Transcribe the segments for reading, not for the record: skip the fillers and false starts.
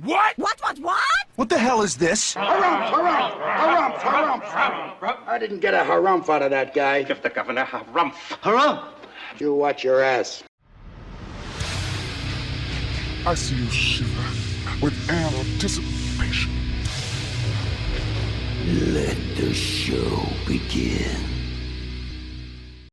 What? What? What the hell is this? Harumph. I didn't get a harumph out of that guy. Give the governor harumph. Harumph! You watch your ass. I see you shiver with anticipation. Let the show begin.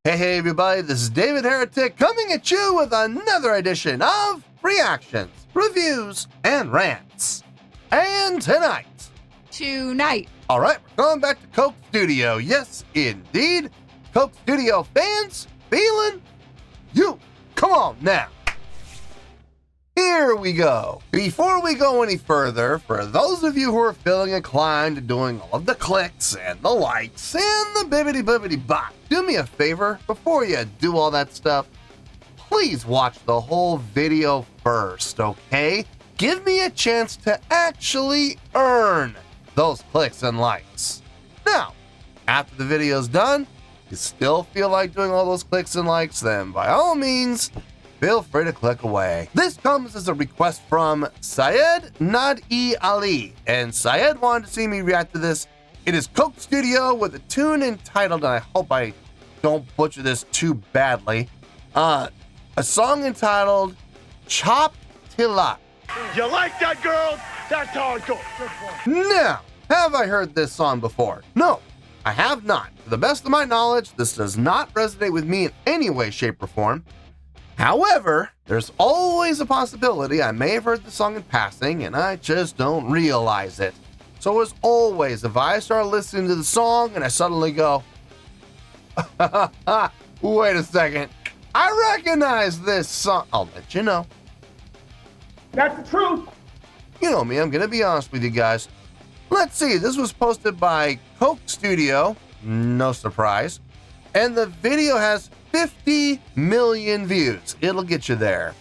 Hey everybody, this is David Heretic coming at you with another edition of Reactions, Reviews, and Rants. And tonight, alright, we're going back to Coke Studio. Yes, indeed. Coke Studio fans, feeling you. Come on now. Here we go. Before we go any further, for those of you who are feeling inclined to doing all of the clicks and the likes and the bibbity bop, do me a favor before you do all that stuff. Please watch the whole video first, okay? Give me a chance to actually earn those clicks and likes. Now, after the video's done, you still feel like doing all those clicks and likes, then by all means, feel free to click away. This comes as a request from Syed Nad-e Ali, and Syed wanted to see me react to this. It is Coke Studio with a tune entitled, and I hope I don't butcher this too badly, a song entitled Chhaap Tilak. You like that, girl? That's hardcore. Now, have I heard this song before? No, I have not. To the best of my knowledge, this does not resonate with me in any way, shape, or form. However, there's always a possibility I may have heard the song in passing and I just don't realize it. So as always, if I start listening to the song and I suddenly go, wait a second, I recognize this song, I'll let you know. That's the truth. You know me, I'm gonna be honest with you guys. Let's see, this was posted by Coke Studio, no surprise, and the video has 50 million views. It'll get you there.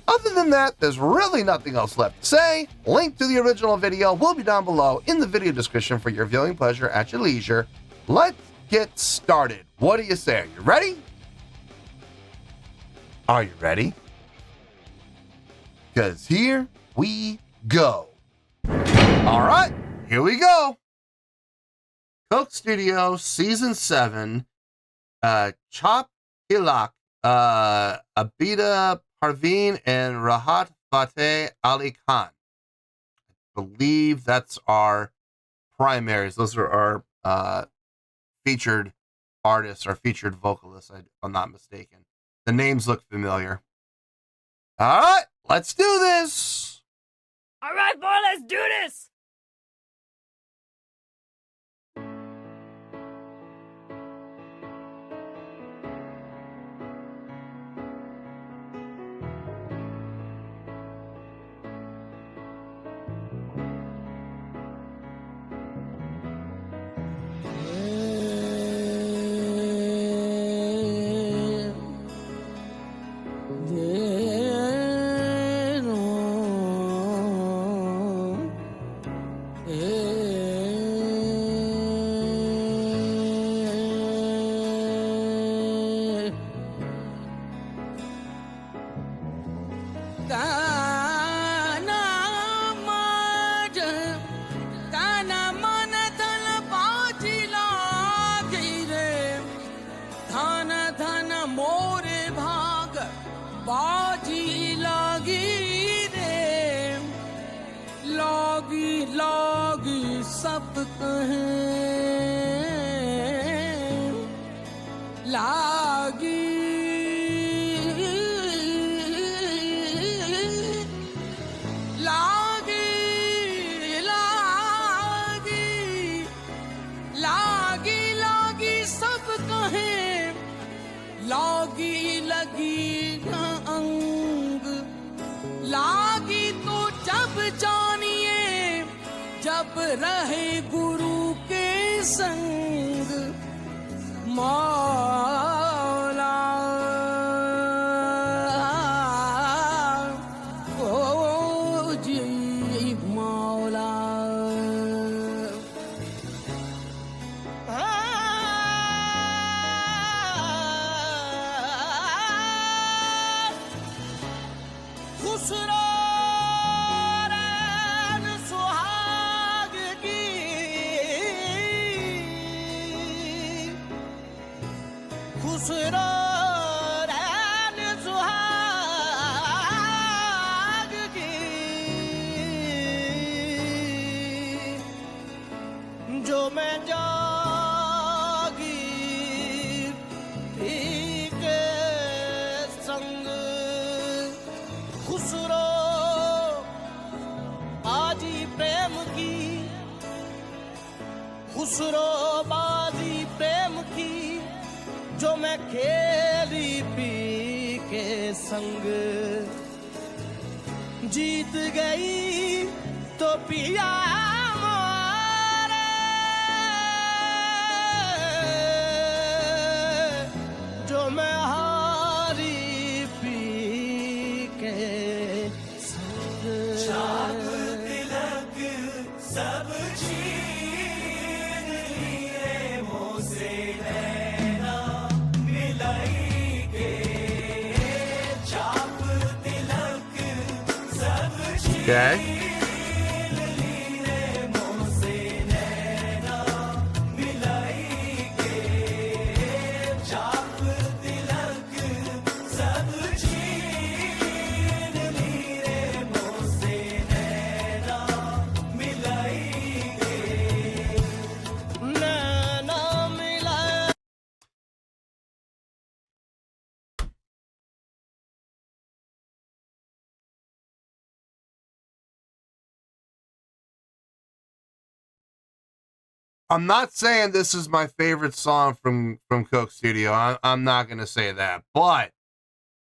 Other than that, there's really nothing else left to say. Link to the original video will be down below in the video description for your viewing pleasure at your leisure. Let's get started. What do you say? Are you ready? Are you ready? Because here we go. All right, here we go. Coke Studio Season 7, Chhaap Tilak, Abida Parveen, and Rahat Fateh Ali Khan. I believe that's our primaries. Those are our featured artists or featured vocalists, if I'm not mistaken. The names look familiar. All right, let's do this. All right, boy, let's do this. लागी सब कहें लागी लागी लागी लागी लागी सब कहें लागी लगी न अंग लागी तो जब जानिए जब रहे गुरु के संग मौला ओ जी मौला खुसरो रे खुसरो रैन सुहाग की जो मैं जागी थी के संग खुसरो बाजी प्रेम की खुसरो बाजी प्रेम की जो मैं खेली पी के संग जीत गई तो पिया मोरे जो मैं हारी पी के संग छाप तिलक सब छीन लिए मुझसे नैना मिलाएंगे छाप तिलक सब Okay. I'm not saying this is my favorite song from Coke Studio. I'm not going to say that, but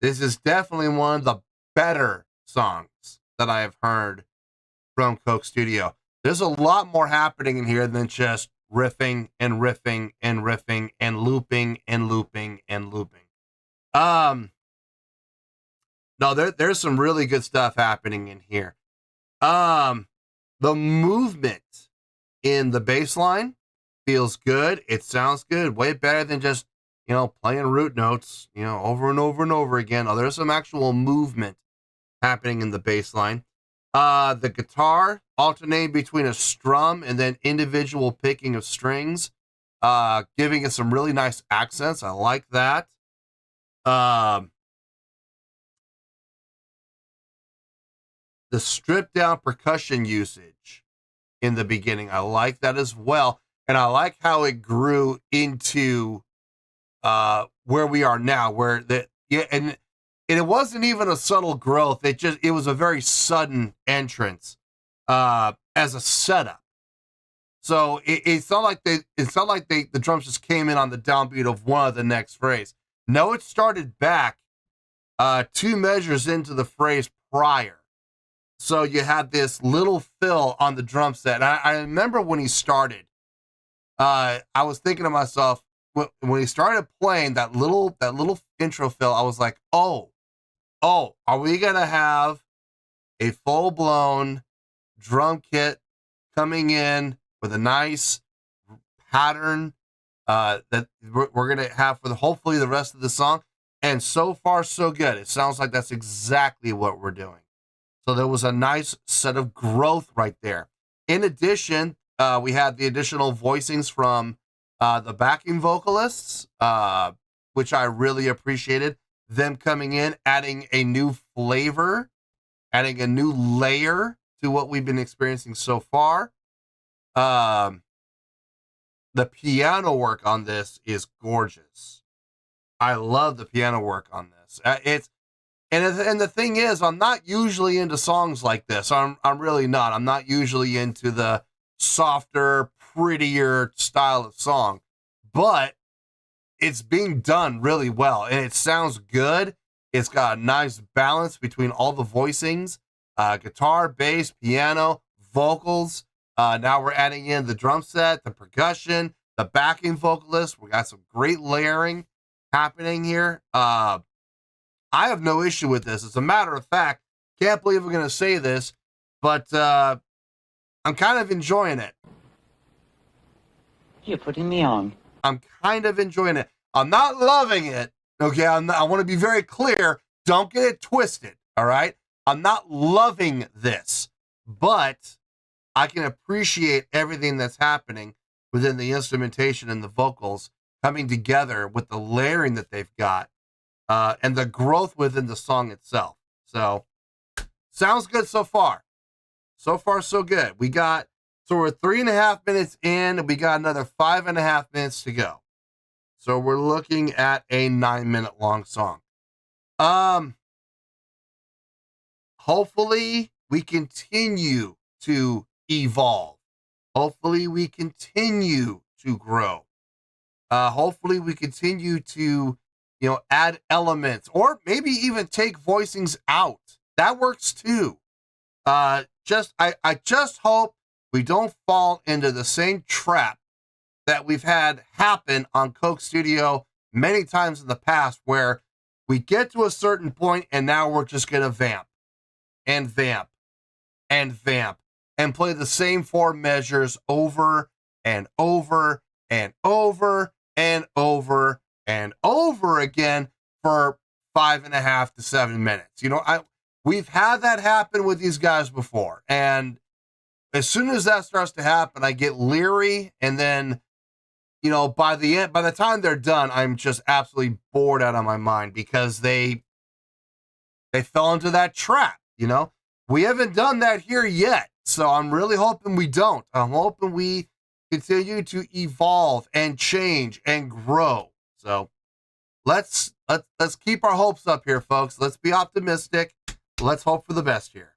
this is definitely one of the better songs that I have heard from Coke Studio. There's a lot more happening in here than just riffing and riffing and riffing and looping and looping and looping. No, there's some really good stuff happening in here. The movement in the bass line feels good. It sounds good. Way better than just, playing root notes, over and over and over again. Oh, there's some actual movement happening in the bass line. The guitar alternating between a strum and then individual picking of strings, giving it some really nice accents. I like that. The stripped down percussion usage in the beginning, I like that as well. And I like how it grew into where we are now, and it wasn't even a subtle growth. It was a very sudden entrance as a setup. So it's not like the drums just came in on the downbeat of one of the next phrase. No, it started back 2 measures into the phrase prior. So you had this little fill on the drum set. I remember when he started, I was thinking to myself, when he started playing that little intro fill, I was like, oh, are we going to have a full-blown drum kit coming in with a nice pattern that we're going to have for hopefully the rest of the song? And so far, so good. It sounds like that's exactly what we're doing. So there was a nice set of growth right there. In addition, we had the additional voicings from the backing vocalists, which I really appreciated. Them coming in, adding a new flavor, adding a new layer to what we've been experiencing so far. The piano work on this is gorgeous. I love the piano work on this. And the thing is, I'm not usually into songs like this. I'm really not. I'm not usually into the softer, prettier style of song. But it's being done really well. And it sounds good. It's got a nice balance between all the voicings. Guitar, bass, piano, vocals. Now we're adding in the drum set, the percussion, the backing vocalist. We got some great layering happening here. I have no issue with this. As a matter of fact, can't believe I'm going to say this, but I'm kind of enjoying it. You're putting me on. I'm kind of enjoying it. I'm not loving it. Okay, I want to be very clear. Don't get it twisted. All right, I'm not loving this, but I can appreciate everything that's happening within the instrumentation and the vocals coming together with the layering that they've got and the growth within the song itself. So sounds good so far. So far, so good. So we're 3.5 minutes in, and we got another 5.5 minutes to go. So we're looking at a 9-minute long song. Hopefully we continue to evolve. Hopefully we continue to grow. Hopefully we continue to, add elements, or maybe even take voicings out. That works too. I just hope we don't fall into the same trap that we've had happen on Coke Studio many times in the past, where we get to a certain point and now we're just going to vamp and vamp and vamp and play the same 4 measures over and over and over and over and over again for 5.5 to 7 minutes. We've had that happen with these guys before, and as soon as that starts to happen, I get leery, and then, by the time they're done, I'm just absolutely bored out of my mind, because they fell into that trap. We haven't done that here yet, so I'm really hoping we don't. I'm hoping we continue to evolve and change and grow. So let's keep our hopes up here, folks. Let's be optimistic. Let's hope for the best here.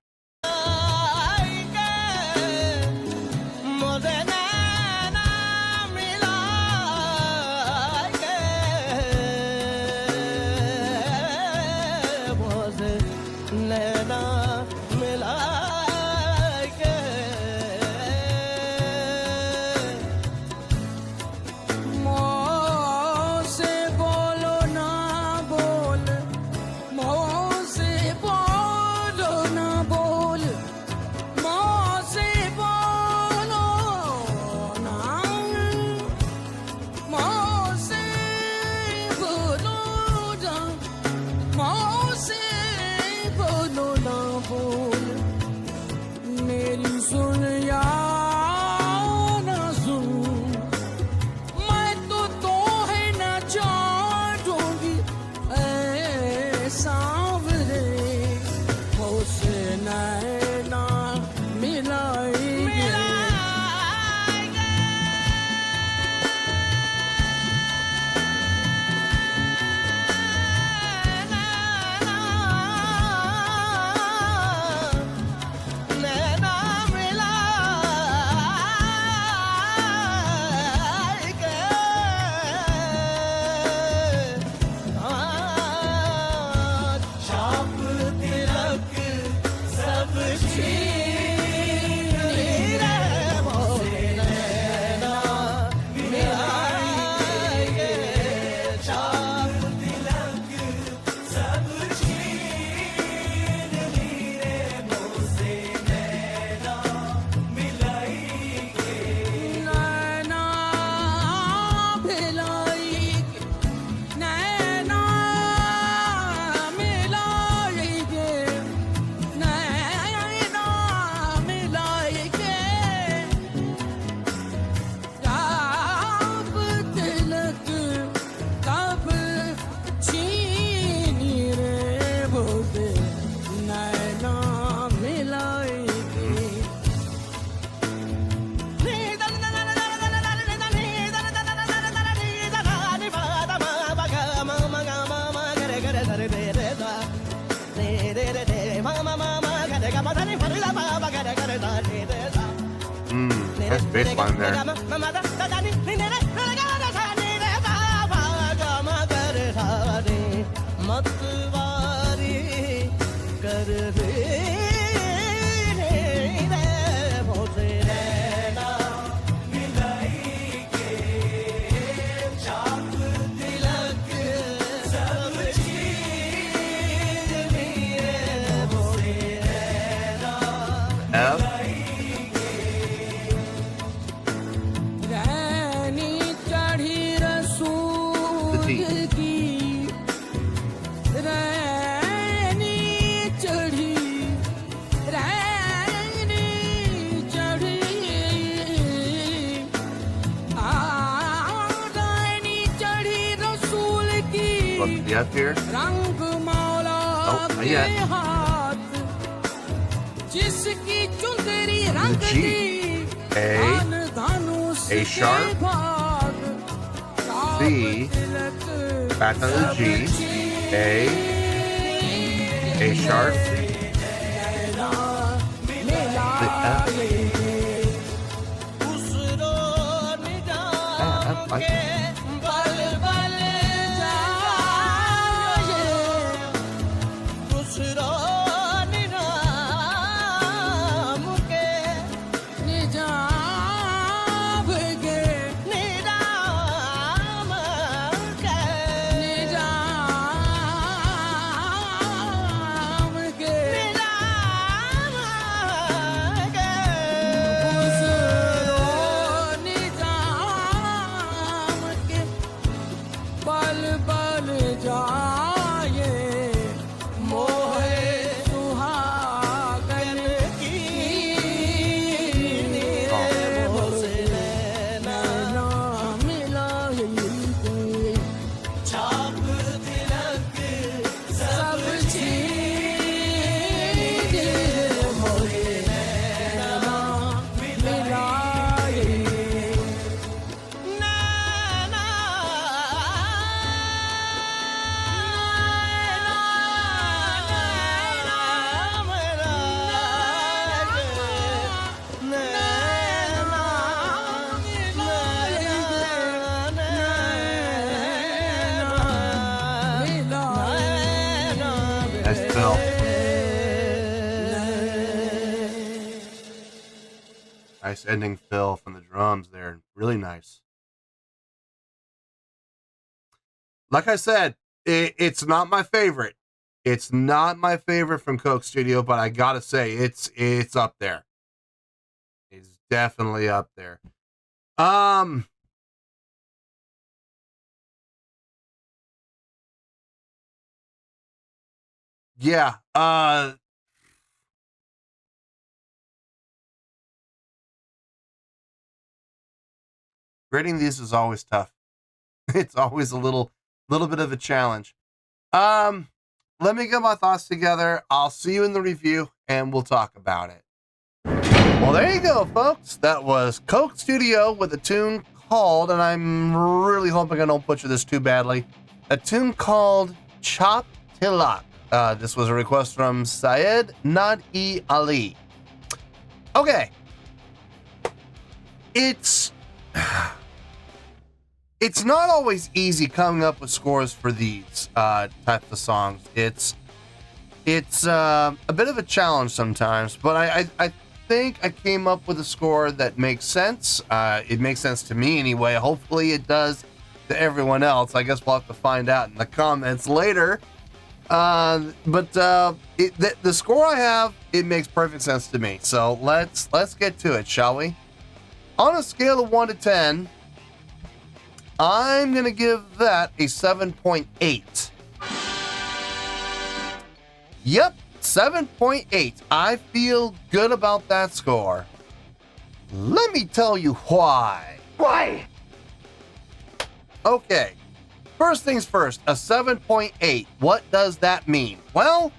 Nice bass line there. F here. रंग मौला Oh, not के yet. हाथ जिसकी चुंदरी रंग G. The A. धन धनुष A sharp. के भाग छाप C. Tilak Back on the G. A sharp. The F. उस रोन Ah, I like it. बल बल जाए उस रोन राम के निजाम के निजाम के निजाम के निजाम के उस रोन निजाम के बल बल जाए मोहे सुहागन की मोसे नैना मिलाए छाप तिलक सब चीज मोहे नैना मिलाए Nice fill. Nice ending fill from the drums there. Really nice. Like I said, it's not my favorite. It's not my favorite from Coke Studio, but I gotta say, it's up there. It's definitely up there. Yeah, grading these is always tough. It's always a little bit of a challenge. Let me get my thoughts together. I'll see you in the review and we'll talk about it. Well, there you go, folks. That was Coke Studio with a tune called, and I'm really hoping I don't butcher this too badly, a tune called Chhaap Tilak. This was a request from Syed Nad-e Ali. Okay. It's not always easy coming up with scores for these types of songs. It's a bit of a challenge sometimes, but I think I came up with a score that makes sense. It makes sense to me anyway. Hopefully it does to everyone else. I guess we'll have to find out in the comments later. But the score I have, it makes perfect sense to me. So let's get to it, shall we? On a scale of 1 to 10, I'm gonna give that a 7.8. Yep, 7.8. I feel good about that score. Let me tell you why. Why? Okay. First things first, a 7.8. What does that mean? Well,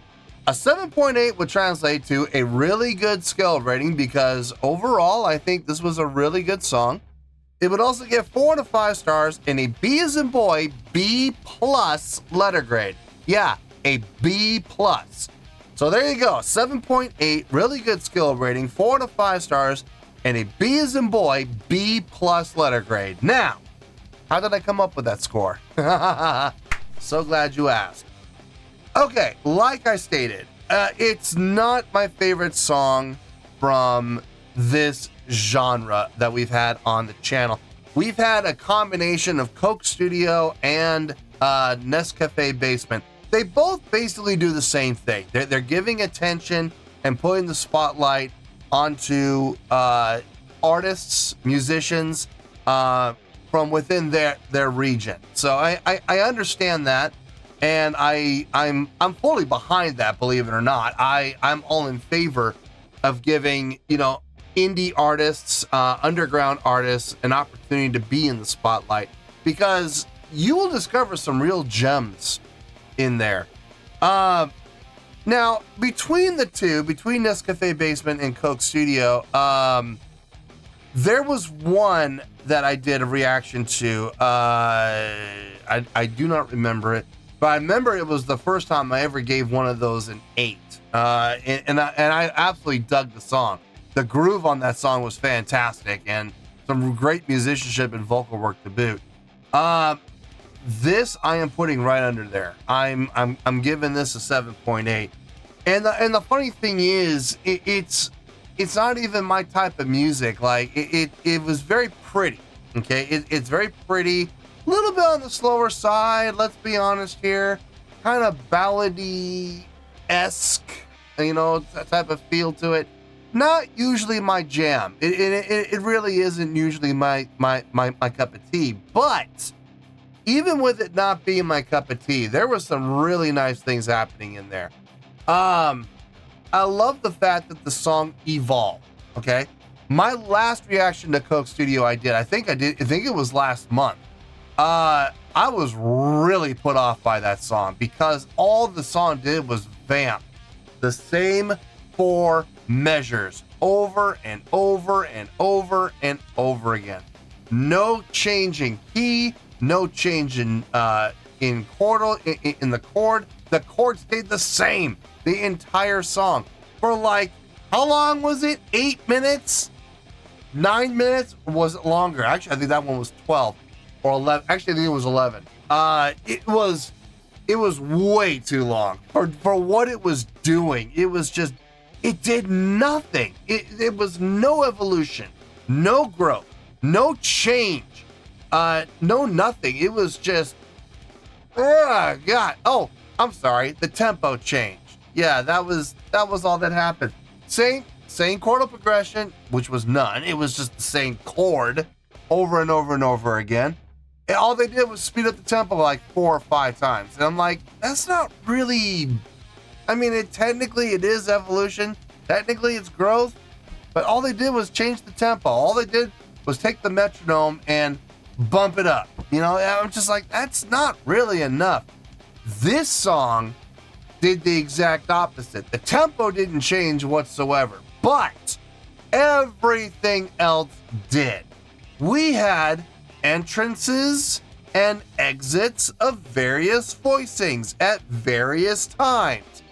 a 7.8 would translate to a really good skill rating because overall, I think this was a really good song. It would also get 4 to 5 stars and a B as in boy, B plus letter grade. Yeah, a B plus. So there you go, 7.8, really good skill rating, 4 to 5 stars, and a B as in boy, B plus letter grade. Now, how did I come up with that score? So glad you asked. Okay, like I stated, it's not my favorite song from this genre that we've had on the channel. We've had a combination of Coke Studio and Nescafe Basement. They both basically do the same thing. They're giving attention and putting the spotlight onto artists, musicians, from within their region. So I understand that, and I'm fully behind that, believe it or not. I'm all in favor of giving, indie artists, underground artists, an opportunity to be in the spotlight, because you will discover some real gems in there. Now, between the two, between Nescafe Basement and Coke Studio, there was one that I did a reaction to. I do not remember it, but I remember it was the first time I ever gave one of those an 8. And I absolutely dug the song. The groove on that song was fantastic, and some great musicianship and vocal work to boot. This I am putting right under there. I'm giving this a 7.8. And the funny thing is, it's not even my type of music. Like it was very pretty. Okay, it's very pretty. A little bit on the slower side. Let's be honest here. Kind of ballady-esque, you know, type of feel to it. Not usually my jam. It really isn't usually my cup of tea. But even with it not being my cup of tea, there were some really nice things happening in there. I love the fact that the song evolved. Okay, my last reaction to Coke Studio I think it was last month. I was really put off by that song because all the song did was vamp the same 4 measures over and over and over and over again. No changing key, no change in chordal in the chord. The chord stayed the same the entire song for like, how long was it? 8 minutes? 9 minutes? Or was it longer? Actually, I think that one was 12 or 11. Actually, I think it was 11. It was way too long for what it was doing. It was just, it did nothing. It was no evolution, no growth, no change, no nothing. It was just, oh God. Oh, I'm sorry. The tempo changed. Yeah, that was all that happened. Same chordal progression, which was none. It was just the same chord over and over and over again. And all they did was speed up the tempo like 4 or 5 times. And I'm like, that's not really, I mean, technically it is evolution. Technically it's growth. But all they did was change the tempo. All they did was take the metronome and bump it up. You know, I'm just like, that's not really enough. This song did the exact opposite. The tempo didn't change whatsoever, but everything else did. We had entrances and exits of various voicings at various times.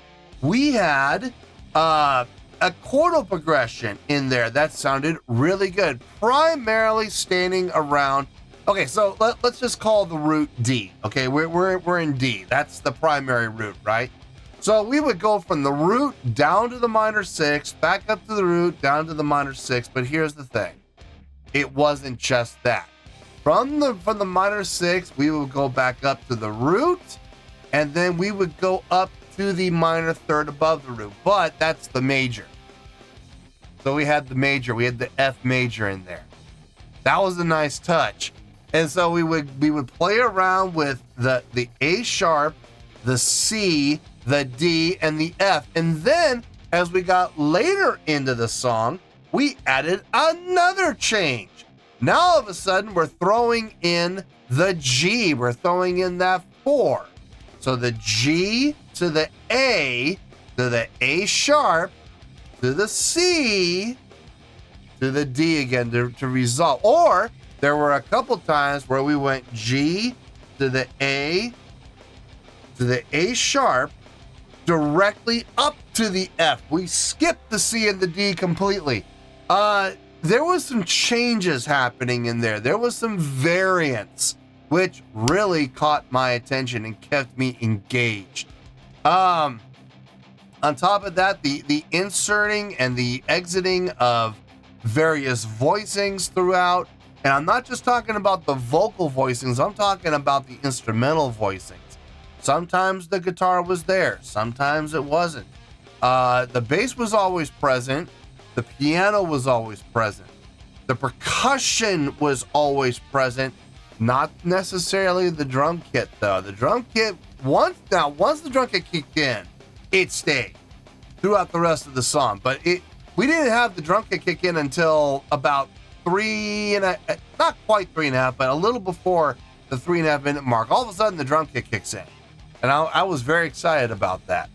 We had a chordal progression in there that sounded really good, primarily standing around. Okay, so let's just call the root D. Okay, we're in D. That's the primary root, right? So we would go from the root down to the minor 6, back up to the root, down to the minor 6. But here's the thing. It wasn't just that. From the minor 6, we would go back up to the root, and then we would go up to the minor 3rd above the root. But that's the major. So we had the major. We had the F major in there. That was a nice touch. And so we would play around with the A sharp, the C, the D, and the F. And then as we got later into the song, we added another change. Now all of a sudden we're throwing in the G. We're throwing in that 4. So the G to the A sharp to the C to the D again to resolve. Or there were a couple times where we went G to the A sharp directly up to the F. We skipped the C and the D completely. There was some changes happening in there. There was some variance, which really caught my attention and kept me engaged. On top of that, the inserting and the exiting of various voicings throughout. And I'm not just talking about the vocal voicings, I'm talking about the instrumental voicings. Sometimes the guitar was there, sometimes it wasn't. The bass was always present, the piano was always present, the percussion was always present, not necessarily the drum kit though. The drum kit, once the drum kit kicked in, it stayed throughout the rest of the song. But we didn't have the drum kit kick in until about not quite 3.5, but a little before the 3.5 minute mark. All of a sudden the drum kit kicks in. and I was very excited about that.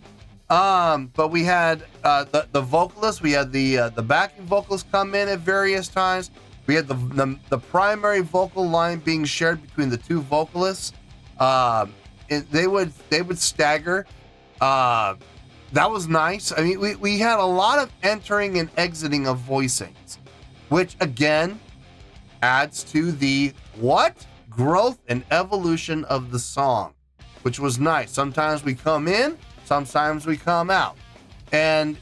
But we had the vocalists, we had the backing vocalists come in at various times. We had the primary vocal line being shared between the two vocalists. They would stagger. That was nice. I mean, we had a lot of entering and exiting of voicings, which again adds to the growth and evolution of the song, which was nice. Sometimes we come in, sometimes we come out. And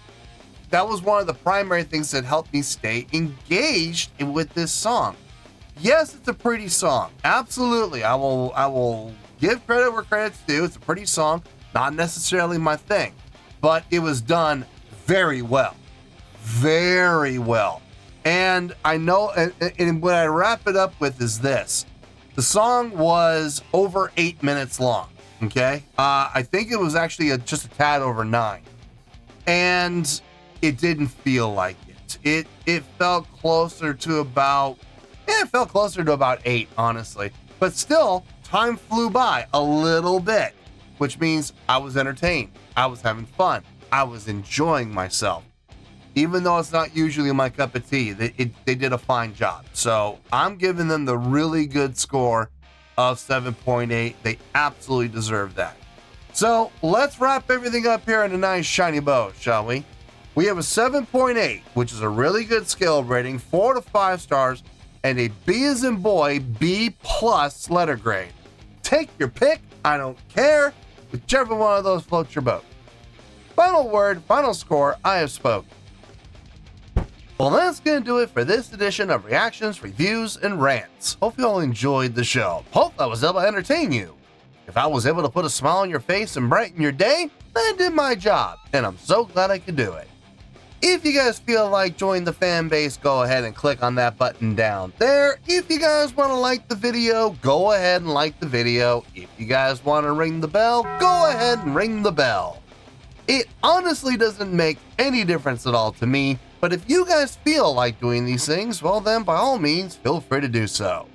that was one of the primary things that helped me stay engaged with this song. Yes, it's a pretty song. Absolutely. I will give credit where credit's due. It's a pretty song, not necessarily my thing, but it was done very well. Very well. And I know, and what I wrap it up with is this. The song was over 8 minutes long, okay? I think it was actually just a tad over 9. And it didn't feel like it. It felt closer to about 8, honestly. But still, time flew by a little bit, which means I was entertained. I was having fun. I was enjoying myself. Even though it's not usually my cup of tea, they did a fine job. So I'm giving them the really good score of 7.8. They absolutely deserve that. So let's wrap everything up here in a nice shiny bow, shall we? We have a 7.8, which is a really good scale rating, 4 to 5 stars, and a B as in boy, B+ letter grade. Take your pick. I don't care. Whichever one of those floats your boat. Final word, final score, I have spoken. Well, that's going to do it for this edition of Reactions, Reviews, and Rants. Hope you all enjoyed the show. Hope I was able to entertain you. If I was able to put a smile on your face and brighten your day, I did my job, and I'm so glad I could do it. If you guys feel like joining the fan base, go ahead and click on that button down there. If you guys want to like the video, go ahead and like the video. If you guys want to ring the bell, go ahead and ring the bell. It honestly doesn't make any difference at all to me, but if you guys feel like doing these things, well then by all means, feel free to do so.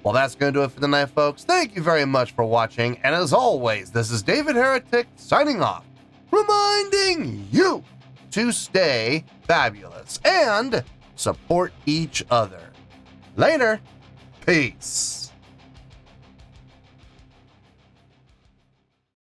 Well, that's going to do it for tonight, folks. Thank you very much for watching, and as always, this is David Heretic signing off, reminding you to stay fabulous and support each other. Later. Peace.